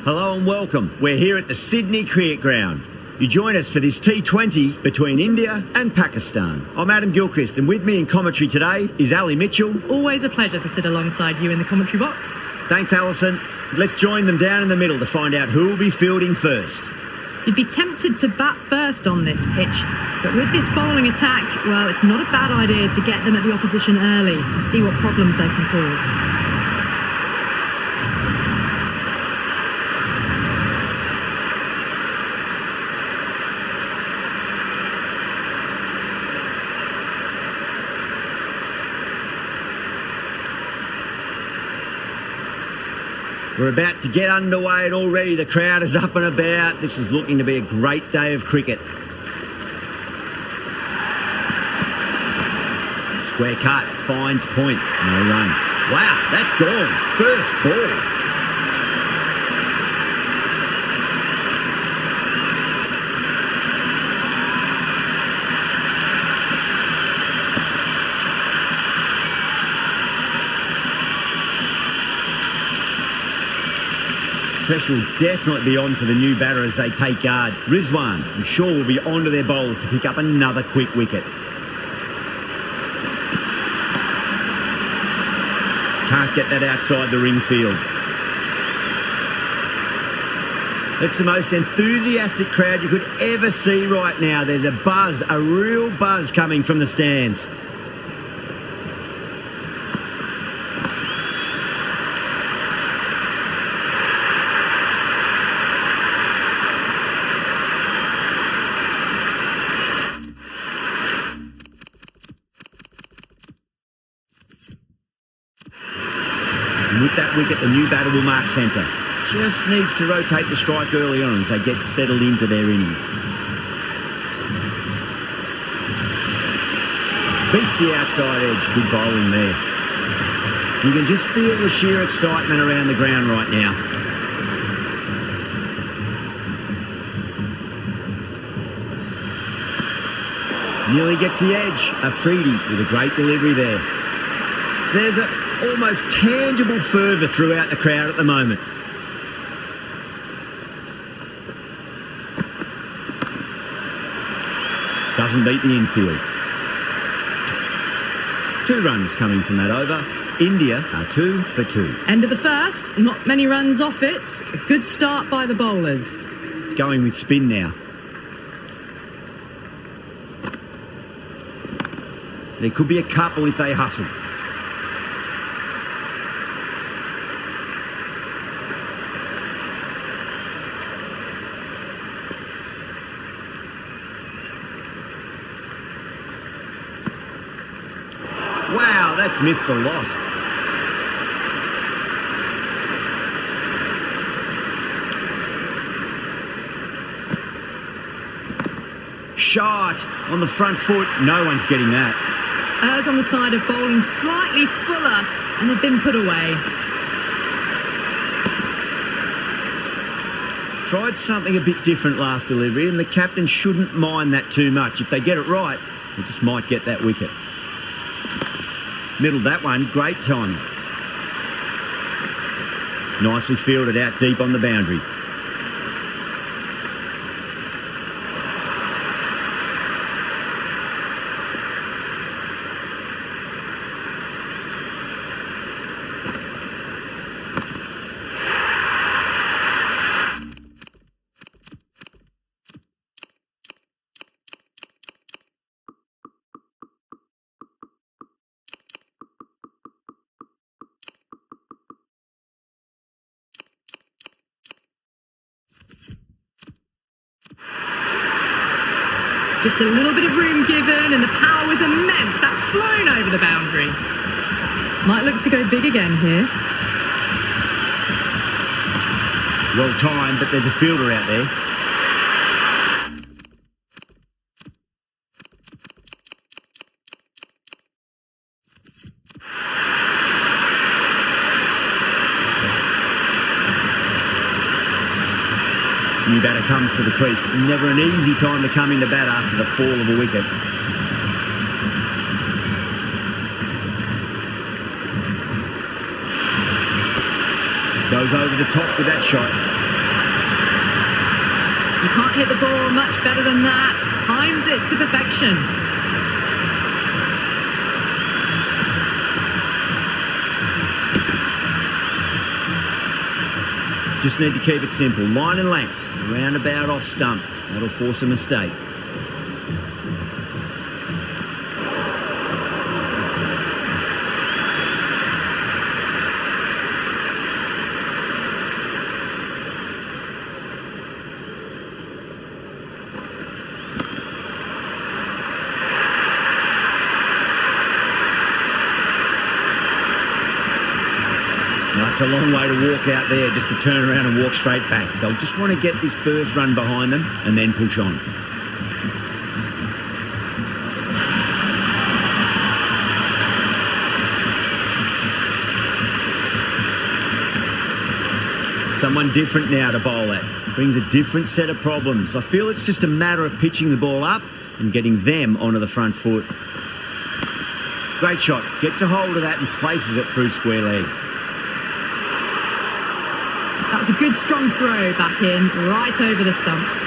Hello and welcome. We're here at the Sydney Cricket Ground. You join us for this T20 between India and Pakistan. I'm Adam Gilchrist, and with me in commentary today is Ali Mitchell. Always a pleasure to sit alongside you in the commentary box. Thanks, Alison. Let's join them down in the middle to find out who will be fielding first. You'd be tempted to bat first on this pitch, but with this bowling attack, well, it's not a bad idea to get them at the opposition early and see what problems they can cause. We're about to get underway and already the crowd is up and about. This is looking to be a great day of cricket. Square cut, finds point, no run. Wow, that's gone. First ball. Pressure will definitely be on for the new batter as they take guard. Rizwan, I'm sure, will be onto their bowlers to pick up another quick wicket. Can't get that outside the ring field. It's the most enthusiastic crowd you could ever see right now. There's a buzz, a real buzz coming from the stands. With that wicket, the new batter will mark centre. Just needs to rotate the strike early on as they get settled into their innings. Beats the outside edge. Good bowling there. You can just feel the sheer excitement around the ground right now. Nearly gets the edge. Afridi with a great delivery there. There's a almost tangible fervour throughout the crowd at the moment. Doesn't beat the infield. 2 runs coming from that over. India are 2 for 2. End of the first, not many runs off it. A good start by the bowlers. Going with spin now. There could be a couple if they hustle. Wow, that's missed the lot. Shot on the front foot. No one's getting that. Errs on the side of bowling slightly fuller and have been put away. Tried something a bit different last delivery, and the captain shouldn't mind that too much. If they get it right, they just might get that wicket. Middled that one, great timing. Nicely fielded out deep on the boundary. Just a little bit of room given and the power was immense. That's flown over the boundary. Might look to go big again here. Well timed, but there's a fielder out there. New batter comes to the crease. Never an easy time to come into bat after the fall of a wicket. Goes over the top with that shot. You can't hit the ball much better than that. Timed it to perfection. Just need to keep it simple. Line and length. Roundabout off stump. That'll force a mistake. It's a long way to walk out there just to turn around and walk straight back. They'll just want to get this first run behind them and then push on. Someone different now to bowl at. Brings a different set of problems. I feel it's just a matter of pitching the ball up and getting them onto the front foot. Great shot. Gets a hold of that and places it through square leg. That was a good strong throw back in, right over the stumps.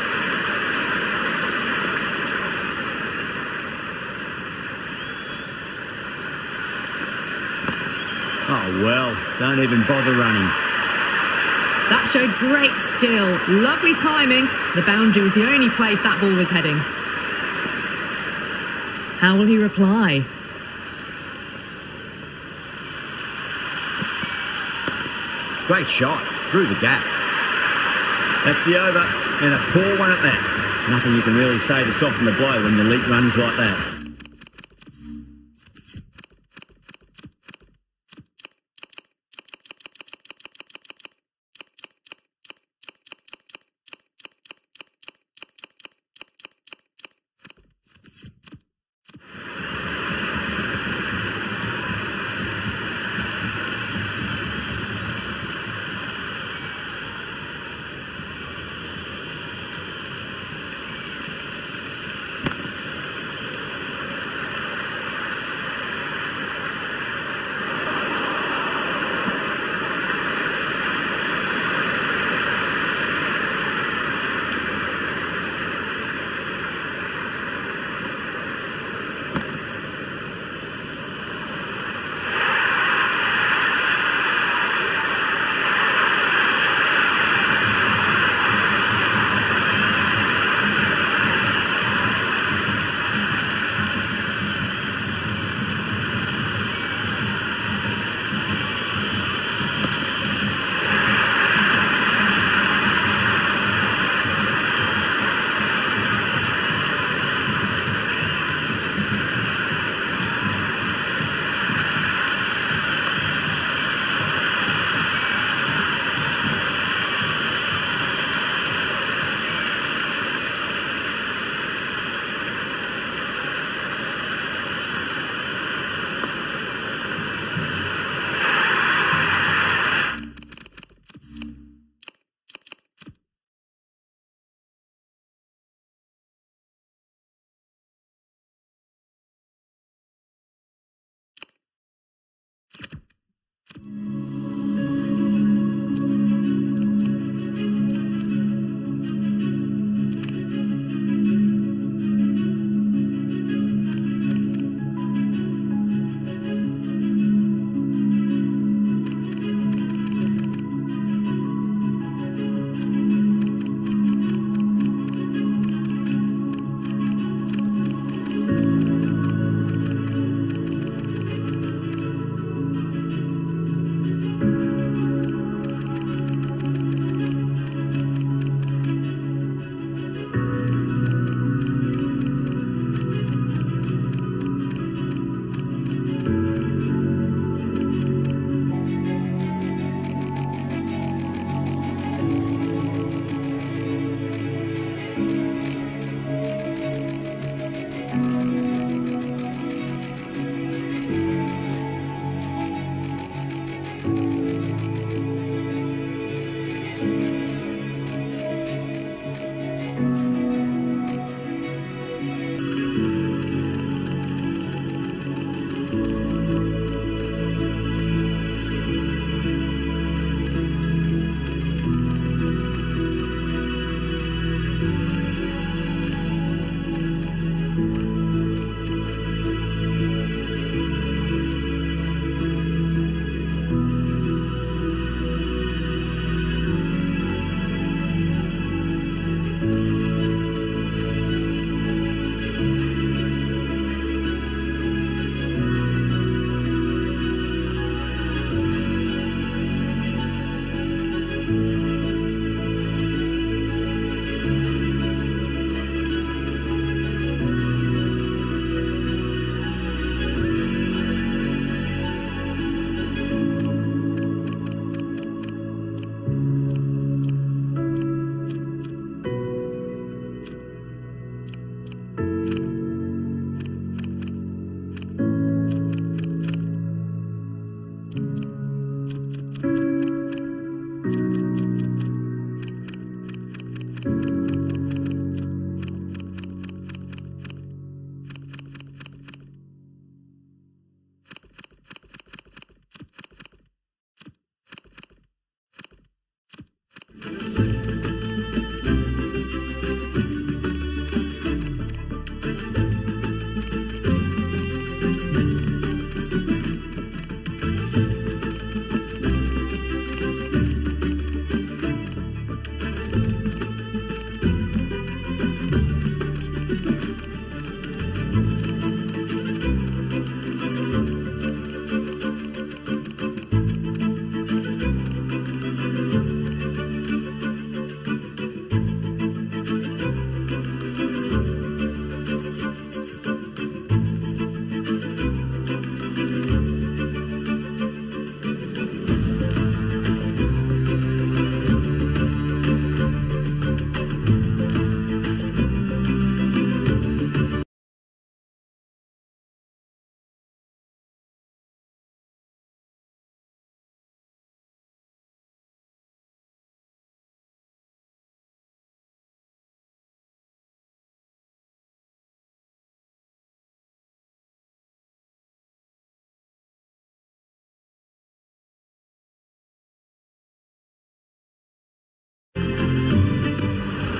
Oh well, don't even bother running. That showed great skill, lovely timing. The boundary was the only place that ball was heading. How will he reply? Great shot. Through the gap. That's the over, and a poor one at that. Nothing you can really say to soften the blow when the leak runs like that.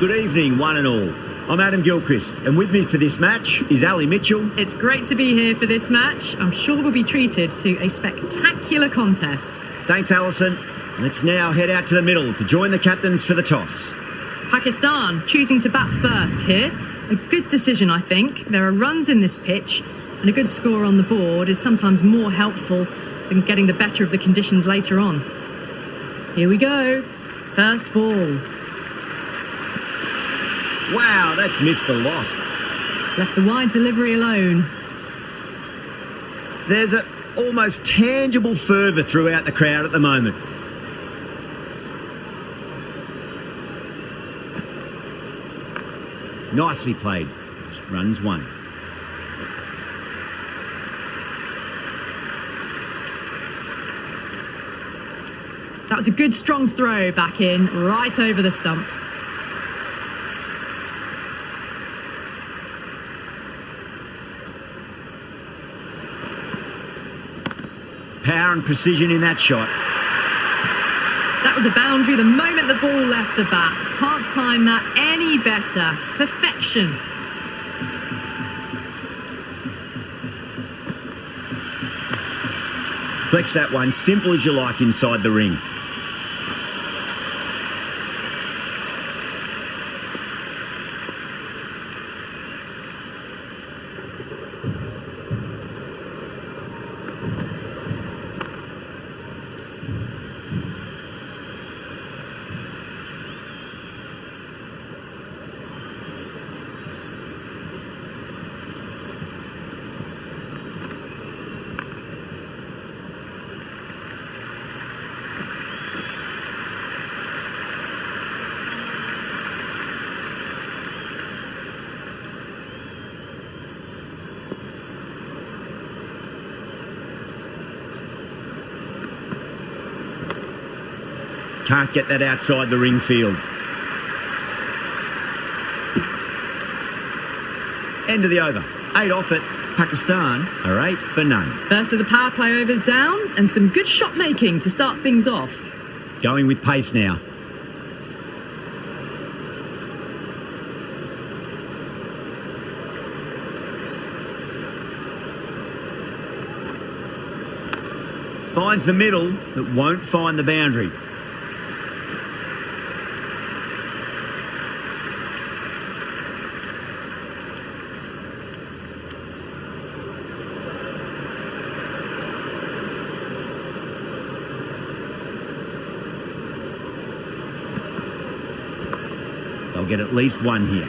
Good evening, one and all. I'm Adam Gilchrist, and with me for this match is Ali Mitchell. It's great to be here for this match. I'm sure we'll be treated to a spectacular contest. Thanks, Alison. Let's now head out to the middle to join the captains for the toss. Pakistan choosing to bat first here. A good decision, I think. There are runs in this pitch, and a good score on the board is sometimes more helpful than getting the better of the conditions later on. Here we go. First ball. Wow, that's missed a lot. Left the wide delivery alone. There's an almost tangible fervour throughout the crowd at the moment. Nicely played. Runs one. That was a good strong throw back in, right over the stumps. Power and precision in that shot. That was a boundary the moment the ball left the bat. Can't time that any better. Perfection. Flex that one, simple as you like inside the ring. Can't get that outside the ring field. End of the over. 8 off it. Pakistan are 8 for none. First of the power play overs down, and some good shot making to start things off. Going with pace now. Finds the middle, but won't find the boundary. They'll get at least one here.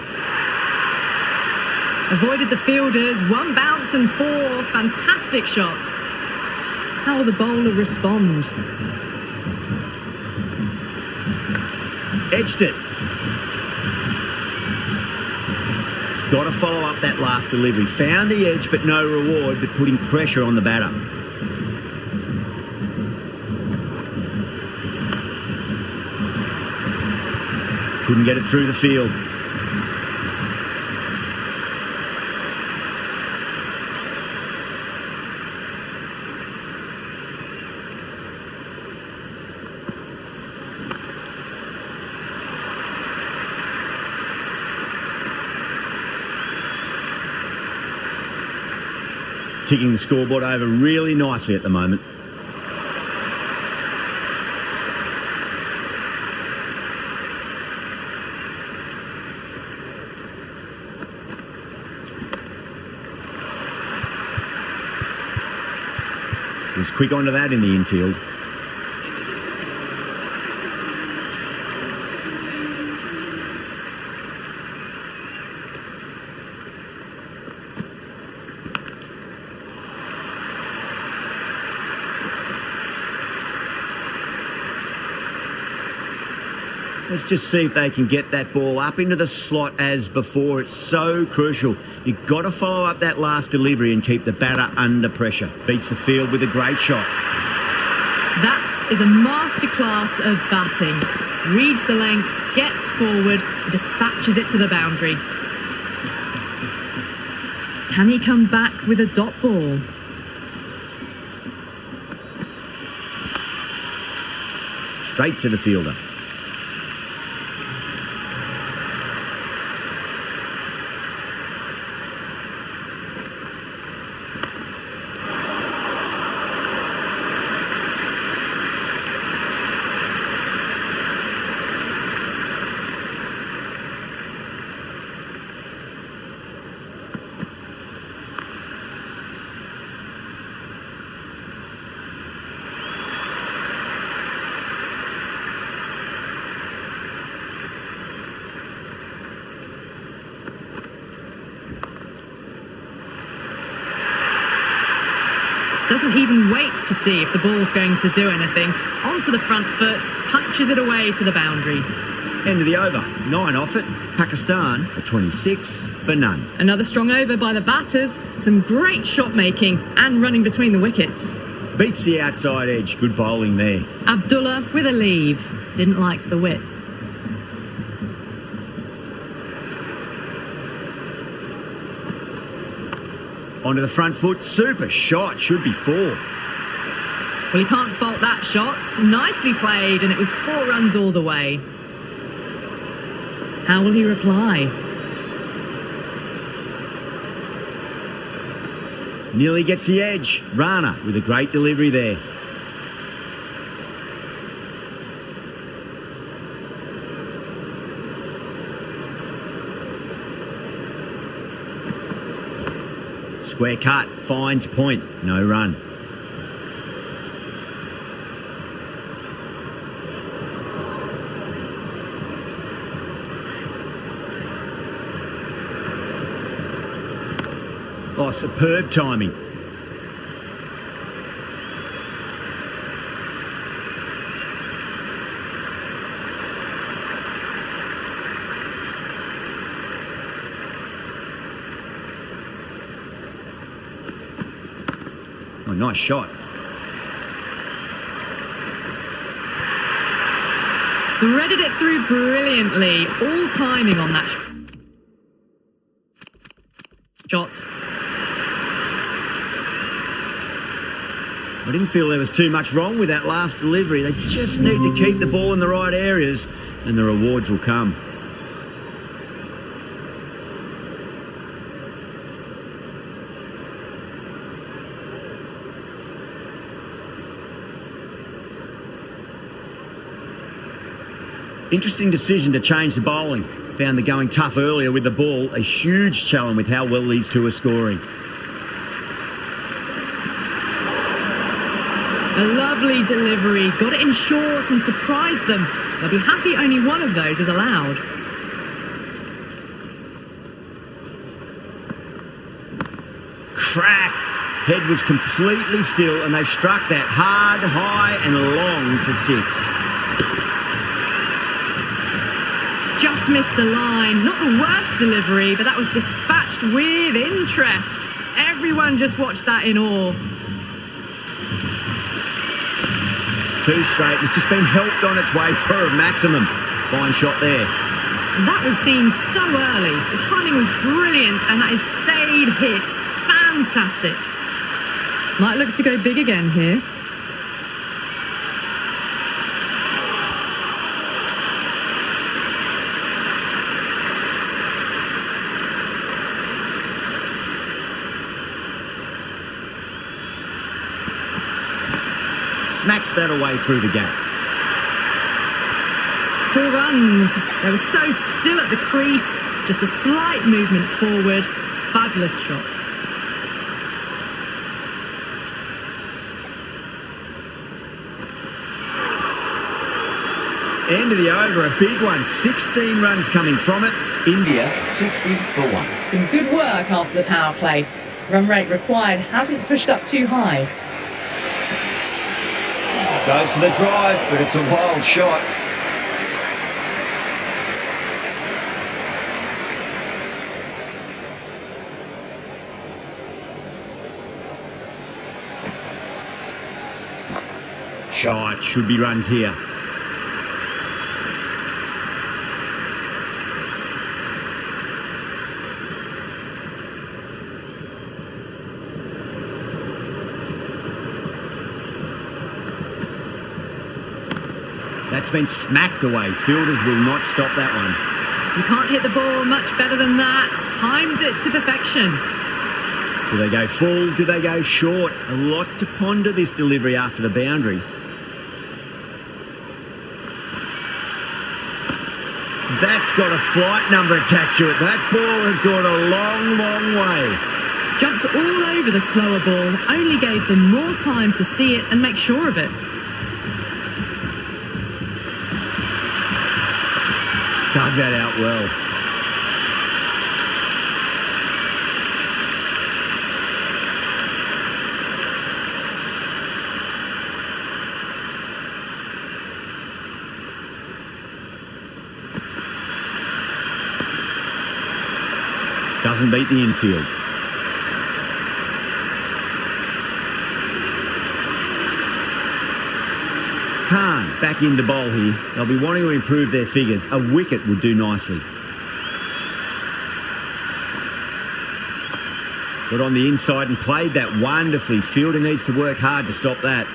Avoided the fielders, 1 bounce and 4 fantastic shots. How will the bowler respond? Edged it. He's got to follow up that last delivery. Found the edge, but no reward, but putting pressure on the batter. Couldn't get it through the field. Ticking the scoreboard over really nicely at the moment. Was quick onto that in the infield. Let's just see if they can get that ball up into the slot as before. It's so crucial. You've got to follow up that last delivery and keep the batter under pressure. Beats the field with a great shot. That is a masterclass of batting. Reads the length, gets forward, dispatches it to the boundary. Can he come back with a dot ball? Straight to the fielder. Doesn't even wait to see if the ball's going to do anything. Onto the front foot, punches it away to the boundary. End of the over. 9 off it. Pakistan are 26 for none. Another strong over by the batters. Some great shot making and running between the wickets. Beats the outside edge. Good bowling there. Abdullah with a leave. Didn't like the width. Onto the front foot. Super shot. Should be 4. Well, he can't fault that shot. Nicely played, and it was 4 runs all the way. How will he reply? Nearly gets the edge. Rana with a great delivery there. Square cut, finds point, no run. Oh, superb timing. Oh, nice shot. Threaded it through brilliantly. All timing on that shot. I didn't feel there was too much wrong with that last delivery. They just need to keep the ball in the right areas and the rewards will come. Interesting decision to change the bowling. Found the going tough earlier with the ball. A huge challenge with how well these two are scoring. A lovely delivery. Got it in short and surprised them. They'll be happy only one of those is allowed. Crack! Head was completely still and they've struck that hard, high and long for 6. Just missed the line. Not the worst delivery, but that was dispatched with interest. Everyone just watched that in awe. 2 straight. It's just been helped on its way for a maximum. Fine shot there. That was seen so early. The timing was brilliant and that is stayed hit. Fantastic. Might look to go big again here. Smacks that away through the gap. 4 runs. They were so still at the crease. Just a slight movement forward. Fabulous shot. End of the over, a big one. 16 runs coming from it. India 60 for 1. Some good work after the power play. Run rate required hasn't pushed up too high. Goes for the drive, but it's a wild shot. Shot, should be runs here. That's been smacked away. Fielders will not stop that one. You can't hit the ball much better than that. Timed it to perfection. Do they go full? Do they go short? A lot to ponder this delivery after the boundary. That's got a flight number attached to it. That ball has gone a long, long way. Jumped all over the slower ball. Only gave them more time to see it and make sure of it. Dug that out well. Doesn't beat the infield. Khan back into bowl here. They'll be wanting to improve their figures. A wicket would do nicely. Got on the inside and played that wonderfully. Fielder needs to work hard to stop that.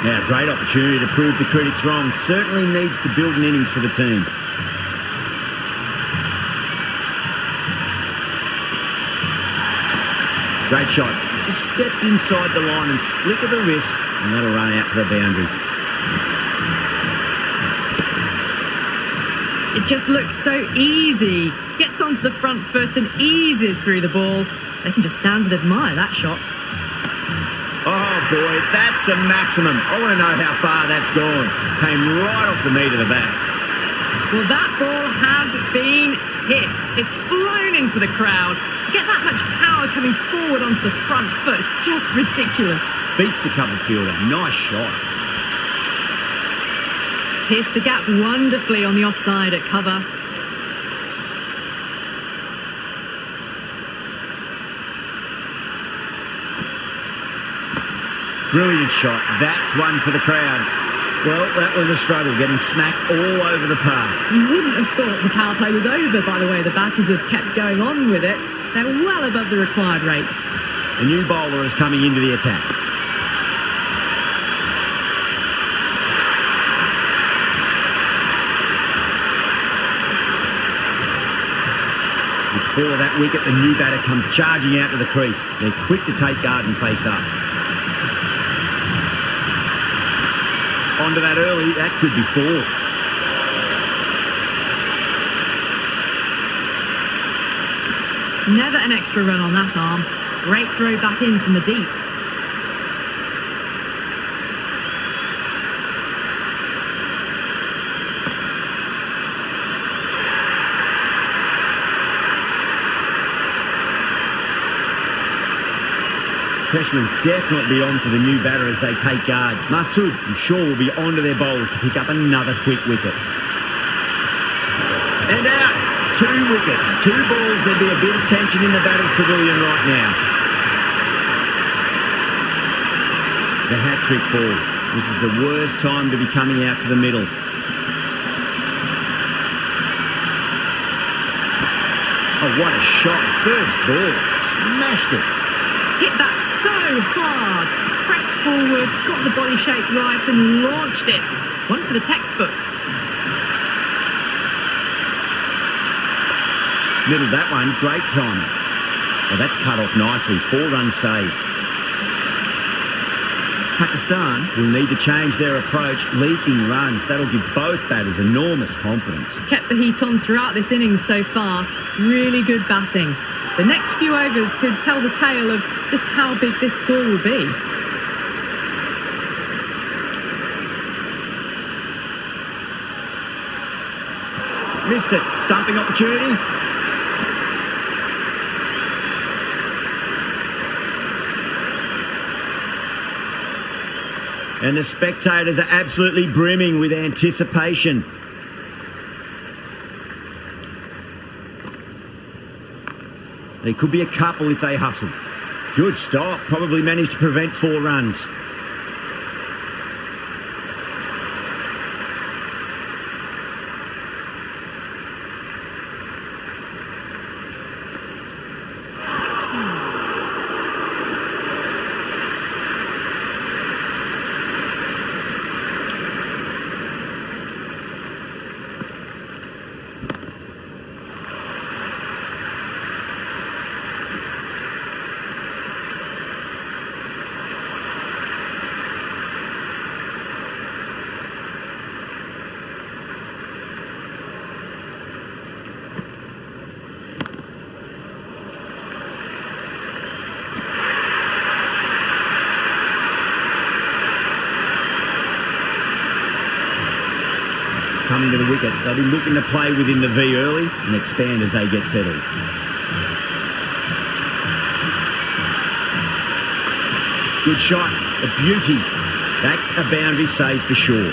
Now, great opportunity to prove the critics wrong. Certainly needs to build an innings for the team. Great shot. Just stepped inside the line and flick of the wrist, and that'll run out to the boundary. It just looks so easy. Gets onto the front foot and eases through the ball. They can just stand and admire that shot. Oh boy, that's a maximum. I want to know how far that's gone. Came right off the meat of the bat. Well, that ball has been hit. It's flown into the crowd. To get that much power coming forward onto the front foot is just ridiculous. Beats the cover fielder. Nice shot. Pierced the gap wonderfully on the offside at cover. Brilliant shot. That's one for the crowd. Well, that was a struggle, getting smacked all over the park. You wouldn't have thought the power play was over, by the way. The batters have kept going on with it. They're well above the required rates. A new bowler is coming into the attack. Before that wicket, the new batter comes charging out to the crease. They're quick to take guard and face up. Onto that early, that could be 4. Never an extra run on that arm. Great throw back in from the deep. Pressure will definitely be on for the new batter as they take guard. Masood, I'm sure, will be onto their bowlers to pick up another quick wicket. And out! 2 wickets, 2 balls. There'd be a bit of tension in the batter's pavilion right now. The hat-trick ball. This is the worst time to be coming out to the middle. Oh, what a shot. First ball. Smashed it. Hit that so hard. Pressed forward, got the body shape right and launched it. One for the textbook. Middled that one, great timing. Well, that's cut off nicely. 4 runs saved. Pakistan will need to change their approach, leaking runs. That'll give both batters enormous confidence. Kept the heat on throughout this innings so far. Really good batting. The next few overs could tell the tale of just how big this score will be. Missed it. Stumping opportunity. And the spectators are absolutely brimming with anticipation. There could be a couple if they hustle. Good stop. Probably managed to prevent 4 runs. Coming to the wicket, they'll be looking to play within the V early and expand as they get settled. Good shot, a beauty. That's a boundary save for sure.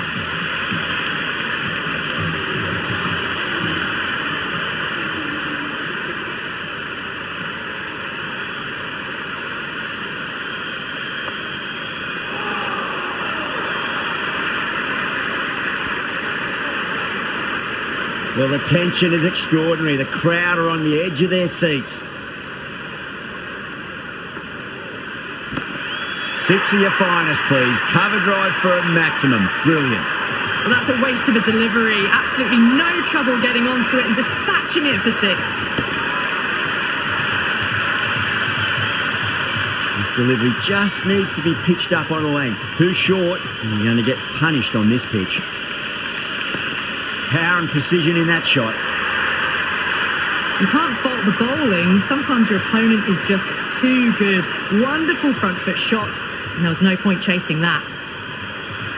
Well, the tension is extraordinary. The crowd are on the edge of their seats. 6 of your finest, please. Cover drive for a maximum. Brilliant. Well, that's a waste of a delivery. Absolutely no trouble getting onto it and dispatching it for 6. This delivery just needs to be pitched up on a length. Too short, and you're going to get punished on this pitch. Power and precision in that shot. You can't fault the bowling. Sometimes your opponent is just too good. Wonderful front foot shot, and there was no point chasing that.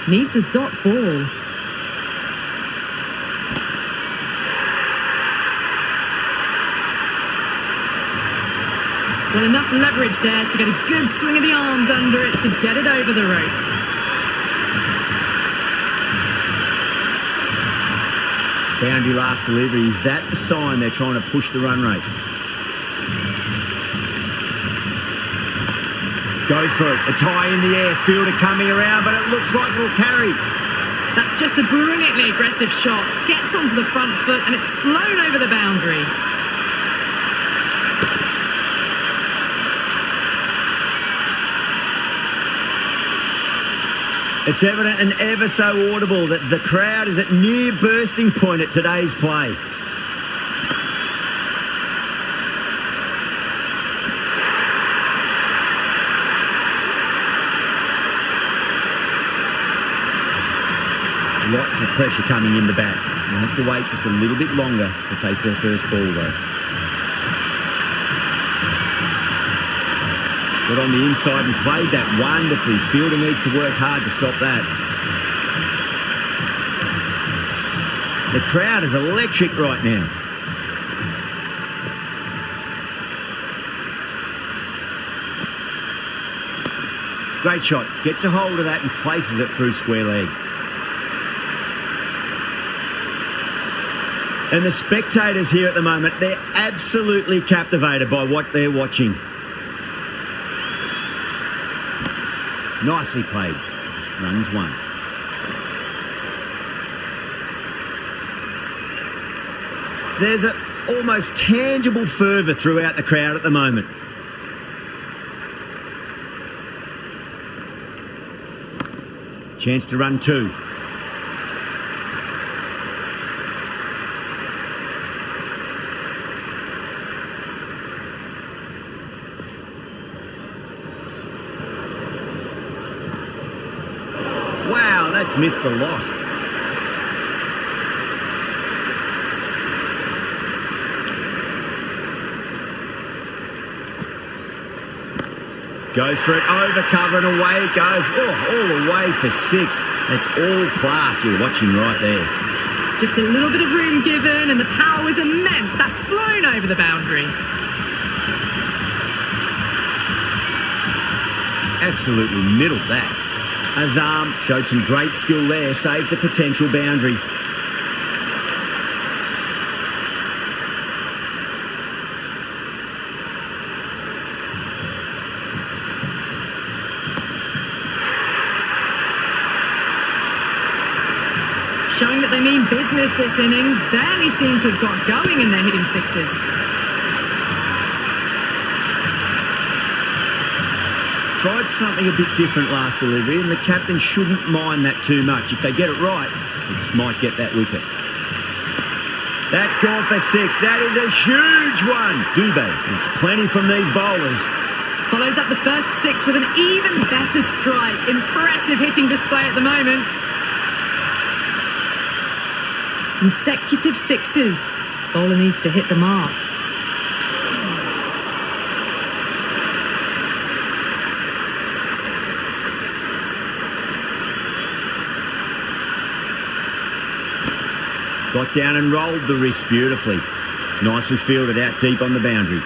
Needs a dot ball. Well, enough leverage there to get a good swing of the arms under it to get it over the rope. Boundary last delivery. Is that the sign they're trying to push the run rate? Goes for it. It's high in the air. Fielder coming around, but it looks like it'll carry. That's just a brilliantly aggressive shot. Gets onto the front foot and it's flown over the boundary. It's evident and ever so audible that the crowd is at near bursting point at today's play. Lots of pressure coming in the bat. We'll have to wait just a little bit longer to face their first ball though. Got on the inside and played that wonderfully. Fielder needs to work hard to stop that. The crowd is electric right now. Great shot. Gets a hold of that and places it through square leg. And the spectators here at the moment, they're absolutely captivated by what they're watching. Nicely played. Runs one. There's an almost tangible fervour throughout the crowd at the moment. Chance to run two. Wow, that's missed the lot. Goes for it, over cover and away it goes. Oh, all the way for six. That's all class you're watching right there. Just a little bit of room given and the power was immense. That's flown over the boundary. Absolutely middled that. Azam showed some great skill there, saved a potential boundary. Showing that they mean business this innings. Barely seem to have got going in their hitting sixes. Tried something a bit different last delivery, and the captain shouldn't mind that too much. If they get it right, they just might get that wicket. That's gone for six. That is a huge one. Dubé gets plenty from these bowlers. Follows up the first six with an even better strike. Impressive hitting display at the moment. Consecutive sixes. Bowler needs to hit the mark. Got down and rolled the wrist beautifully. Nicely fielded out deep on the boundary.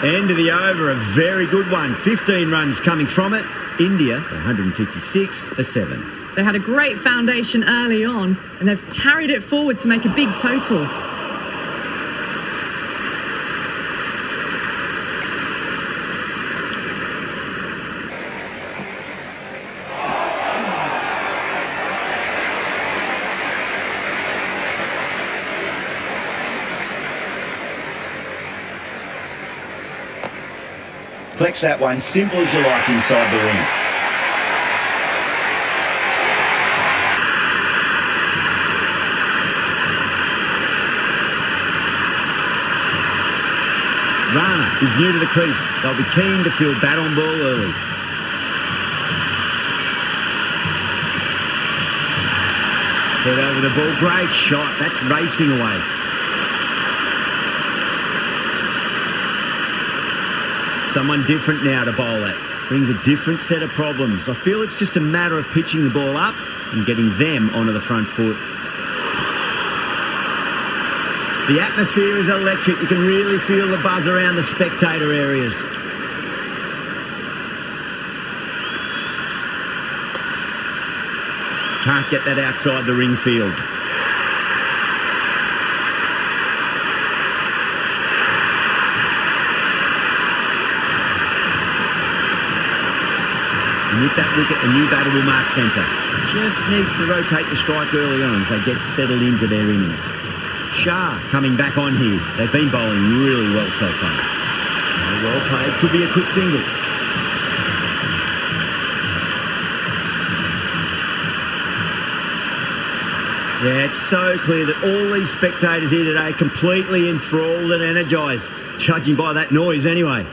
End of the over, a very good one. 15 runs coming from it. India, 156 for 7. They had a great foundation early on, and they've carried it forward to make a big total. Flex that one, simple as you like inside the ring. Rana is new to the crease. They'll be keen to field bat on ball early. Head over the ball. Great shot. That's racing away. Someone different now to bowl at. Brings a different set of problems. I feel it's just a matter of pitching the ball up and getting them onto the front foot. The atmosphere is electric. You can really feel the buzz around the spectator areas. Can't get that outside the ring field. And with that wicket, the new batter will mark centre. Just needs to rotate the strike early on as they get settled into their innings. Shah coming back on here. They've been bowling really well so far. Well played. Could be a quick single. Yeah, it's so clear that all these spectators here today are completely enthralled and energised, judging by that noise anyway.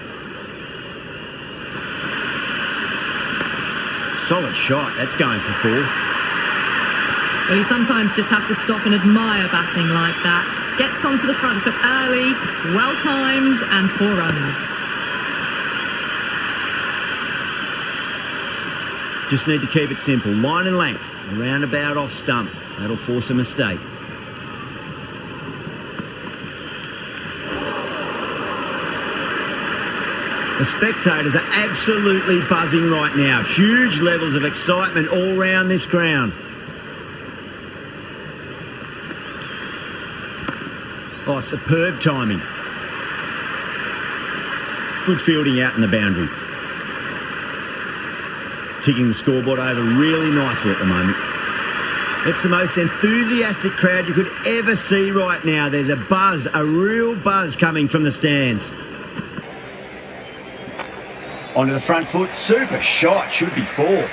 Solid shot. That's going for 4. Well, you sometimes just have to stop and admire batting like that. Gets onto the front foot early, well-timed, and 4 runs. Just need to keep it simple. Line and length. A roundabout off stump. That'll force a mistake. The spectators are absolutely buzzing right now. Huge levels of excitement all round this ground. Oh, superb timing. Good fielding out in the boundary. Ticking the scoreboard over really nicely at the moment. It's the most enthusiastic crowd you could ever see right now. There's a buzz, a real buzz coming from the stands. Onto the front foot, super shot, should be 4.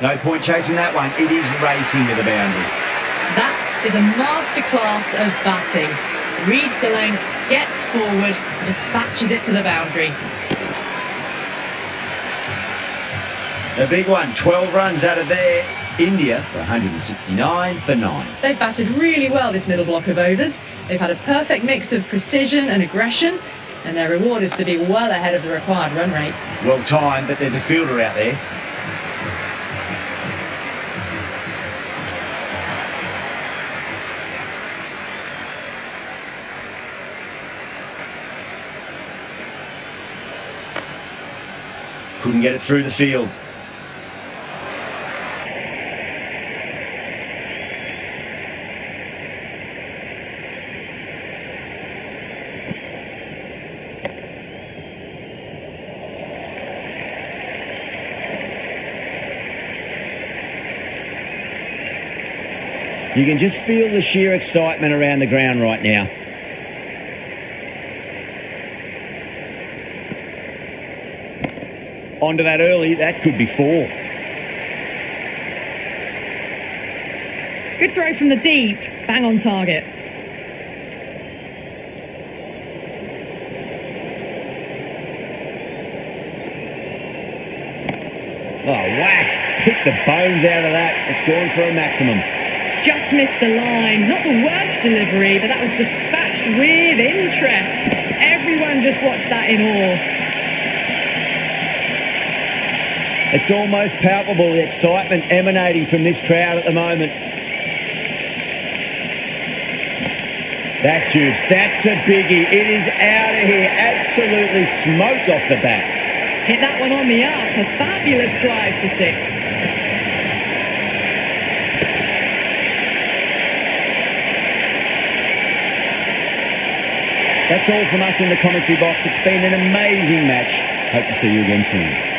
No point chasing that one. It is racing to the boundary. That is a masterclass of batting. Reads the length, gets forward, dispatches it to the boundary. The big one, 12 runs out of there. India for 169 for 9. They've batted really well this middle block of overs. They've had a perfect mix of precision and aggression, and their reward is to be well ahead of the required run rate. Well timed, but there's a fielder out there. Couldn't get it through the field. You can just feel the sheer excitement around the ground right now. Onto that early, that could be 4. Good throw from the deep, bang on target. Oh, whack! Pick the bones out of that. It's gone for a maximum. Just missed the line. Not the worst delivery, but that was dispatched with interest. Everyone just watched that in awe. It's almost palpable, the excitement emanating from this crowd at the moment. That's huge. That's a biggie. It is out of here. Absolutely smoked off the bat. Hit that one on the up. A fabulous drive for 6. That's all from us in the commentary box. It's been an amazing match. Hope to see you again soon.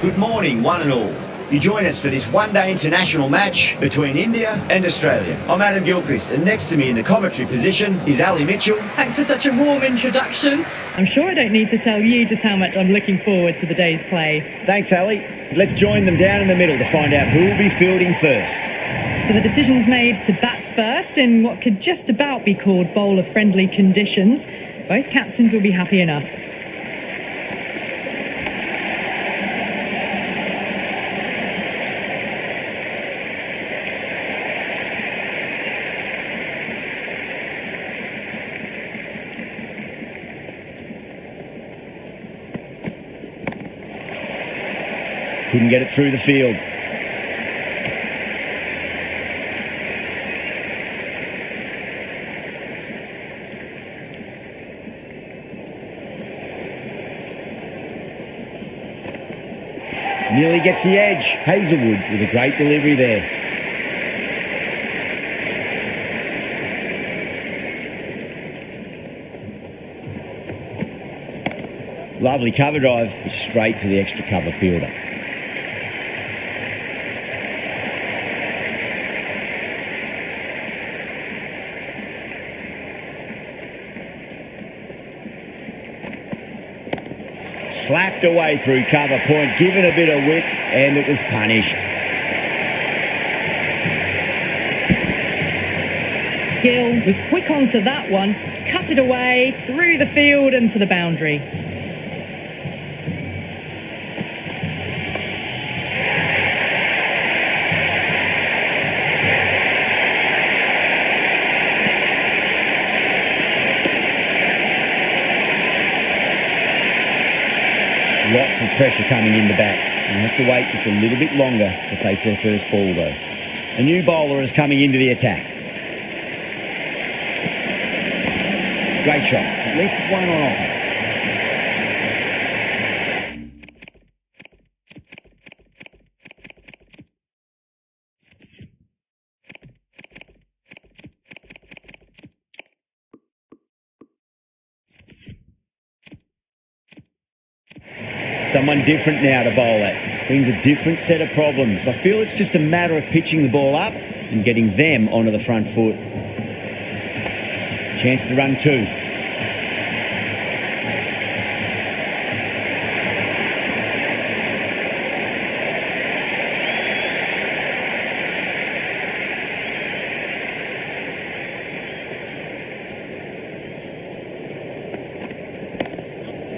Good morning, one and all. You join us for this one-day international match between India and Australia. I'm Adam Gilchrist, and next to me in the commentary position is Ali Mitchell. Thanks for such a warm introduction. I'm sure I don't need to tell you just how much I'm looking forward to the day's play. Thanks, Ali. Let's join them down in the middle to find out who will be fielding first. So the decision's made to bat first in what could just about be called bowler-friendly conditions. Both captains will be happy enough. Couldn't get it through the field. Nearly gets the edge. Hazelwood with a great delivery there. Lovely cover drive, straight to the extra cover fielder. Slapped away through cover point, given a bit of width, and it was punished. Gill was quick onto that one, cut it away, through the field and to the boundary. Lots of pressure coming in the bat. We'll have to wait just a little bit longer to face their first ball, though. A new bowler is coming into the attack. Great shot. At least one on offer. Someone different now to bowl at. Brings a different set of problems. I feel it's just a matter of pitching the ball up and getting them onto the front foot. Chance to run two.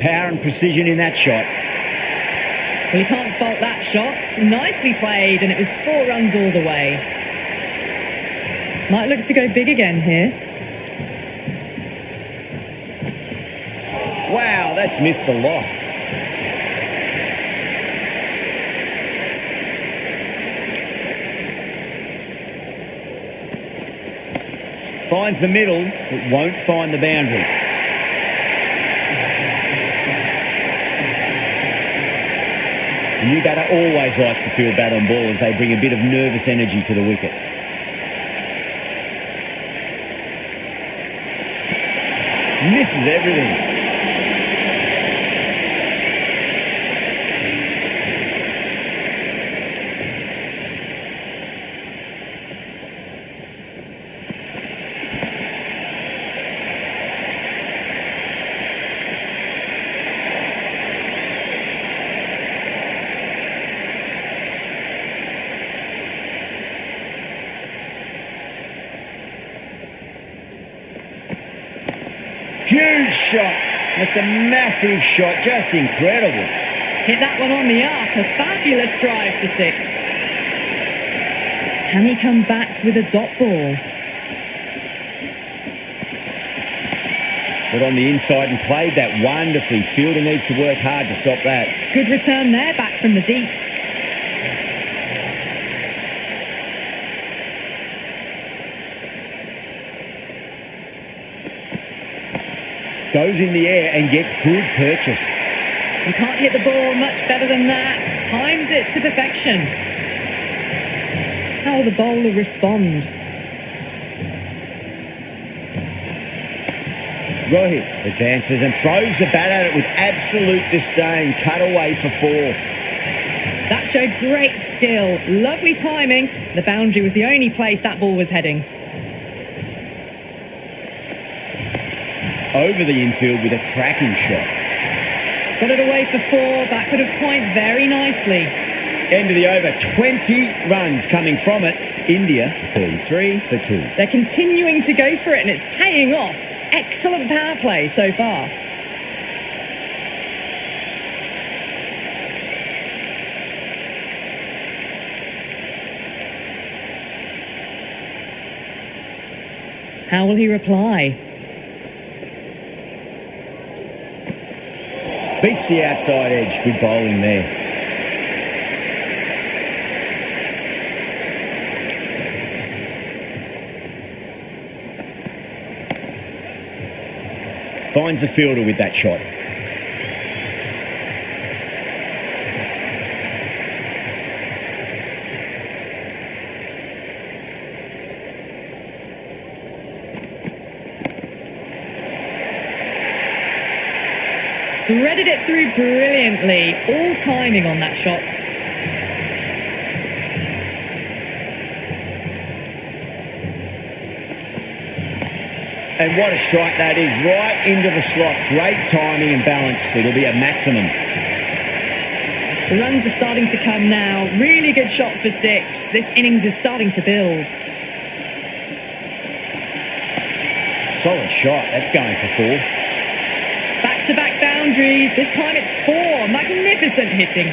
Power and precision in that shot. Well, you can't fault that shot. Nicely played, and it was 4 runs all the way. Might look to go big again here. Wow, that's missed the lot. Finds the middle, but won't find the boundary. The new batter always likes to field bat on ball as they bring a bit of nervous energy to the wicket. Misses everything. Huge shot. That's a massive shot. Just incredible. Hit that one on the arc. A fabulous drive for 6. Can he come back with a dot ball? Got on the inside and played that wonderfully. Fielder needs to work hard to stop that. Good return there, back from the deep. Goes in the air and gets good purchase. You can't hit the ball much better than that. Timed it to perfection. How will the bowler respond? Rohit advances and throws the bat at it with absolute disdain. Cut away for 4. That showed great skill, lovely timing. The boundary was the only place that ball was heading. Over the infield with a cracking shot. Got it away for 4, back of point very nicely. End of the over, 20 runs coming from it. India, 33 for 2. They're continuing to go for it and it's paying off. Excellent power play so far. How will he reply? Beats the outside edge. Good bowling there. Finds the fielder with that shot. Threaded it through brilliantly. All timing on that shot. And what a strike that is, right into the slot. Great timing and balance. It'll be a maximum. The runs are starting to come now. Really good shot for 6. This innings is starting to build. Solid shot. That's going for 4. Back-to-back boundaries. This time it's 4. Magnificent hitting.